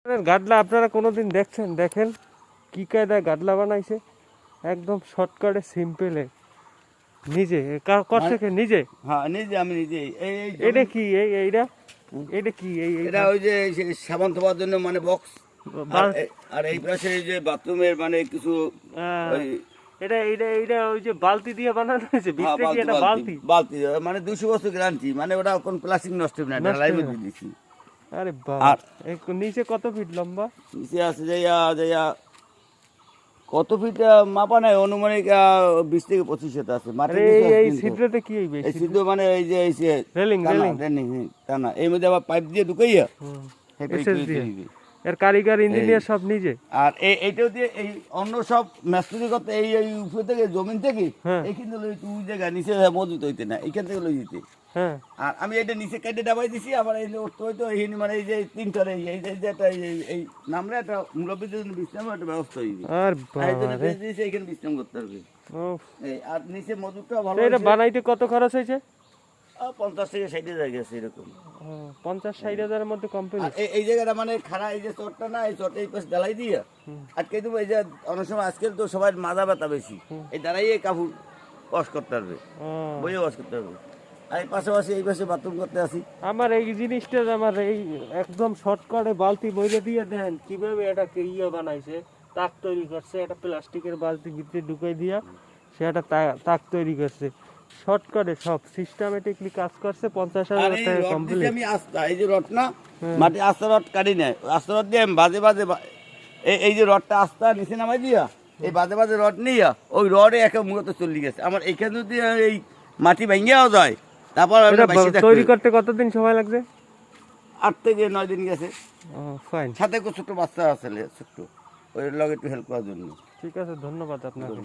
গাডলা আপনারা কোনোদিন দেখছেন? দেখেন কি কায়দায় গাডলা বানাইছে, একদম শর্টকাটে সিম্পলে নিজে করছে কে নিজে। হ্যাঁ নিজে, আমি নিজে। এটা কি এইটা এটা কি এটা ওই যে সাবান ধোয়ার জন্য মানে বক্স, আর এই পাশে এই যে বাথরুমের মানে কিছু ওই এটা এটা এটা ওই যে বালতি দিয়ে বানানো হয়েছে, ভিতরে কি এটা বালতি? বালতি মানে 200 বছর গ্যারান্টি, মানে ওটা কোন প্লাস্টিক নষ্ট হবে না, ঢালাই মধ্যে দিছি। আরে বাবা, নিচে কত ফিট লম্বা? নিচে আছে যাইয়া যাইয়া কত ফিট মাপা নাই, অনুমানিক 20 থেকে 25 হাত আছে। এই ছিদ্রতে কি হইবে? এই ছিদ্র মানে এই যে এই যে রেলিং তা না, এই মধ্যে আবার পাইপ দিয়ে ঢুকাইয়া এর কারিগর ইঞ্জিনিয়ার সব নিজে। আর এইটাও দিয়ে এই অন্য সব মেস্তুরি করতে এই এই উপর থেকে জমিন থেকে এইখানে লই তুই জায়গা নিচে মজুত হইতে না, এইখান থেকে লই দিতে। হ্যাঁ, আর আমি এটা নিচে কেটে ডাবাই দিছি, আবার এই উঠতে হইতো এই মানে এই যে তিনটারে এই যে একটা এই নামরে একটা মুরব্বীদের জন্য বিশ্রামের একটা ব্যবস্থা হইবে। আর এইখানে বিশ্রাম করতে পারবে। এই আর নিচে মজুরটা ভালো। এটা বানাইতে কত খরচ হয়েছে? 50 থেকে 60 হাজার গেছে এরকম। 50-60 হাজারের মধ্যে কমপ্লিট। এই জায়গাটা মানে খাড়া, এই যে চটটা না, এই চটে এই পাশে ঢালাই দিয়ে আটকে দেবো। এই যে অনেক সময় আজকাল তো সবাই মাজা ব্যথা বেশি, এই দাঁড়াইয়ে কাপড় ওয়াশ করতে পারবে, বইয়ে ওয়াশ করতে পারবে। আর এই পাশাপাশি এই পাশে বাথরুম করতে আসি। আমার এই জিনিসটা, আমার এই একদম শর্টকাটে বালতি বইরে দিয়ে দেন কিভাবে এটা ইয়ে বানাইছে, তাক তৈরি করছে। একটা প্লাস্টিকের বালতি ভিতরে ঢুকাই দিয়া সে একটা তাক তৈরি করছে। শর্টকাটে সব সিস্টেমেটিকলি কাজ করছে। 50,000 টাকা কমপ্লিট। আমি আস্তা এই যে রড না, মাটি আস্তা রড কাটি নাই, আস্তা রড দিয়ে আমি বাজে বাজে এই যে রডটা আস্তা নিচে নামাই দিয়া এই বাজে বাজে রড নিয়ে ওই রডে একে মূলত চলে গেছে। আমার এখানে যদি এই মাটি ভেঙেও যায়, তারপর তৈরি করতে কতদিন সময় লাগছে? 8 থেকে 9 দিন গেছে। ফাইন। সাথে ছোট বাচ্চা আছে ছোট্ট, ওই লগে একটু হেল্প করার জন্য। ঠিক আছে, ধন্যবাদ আপনাকে।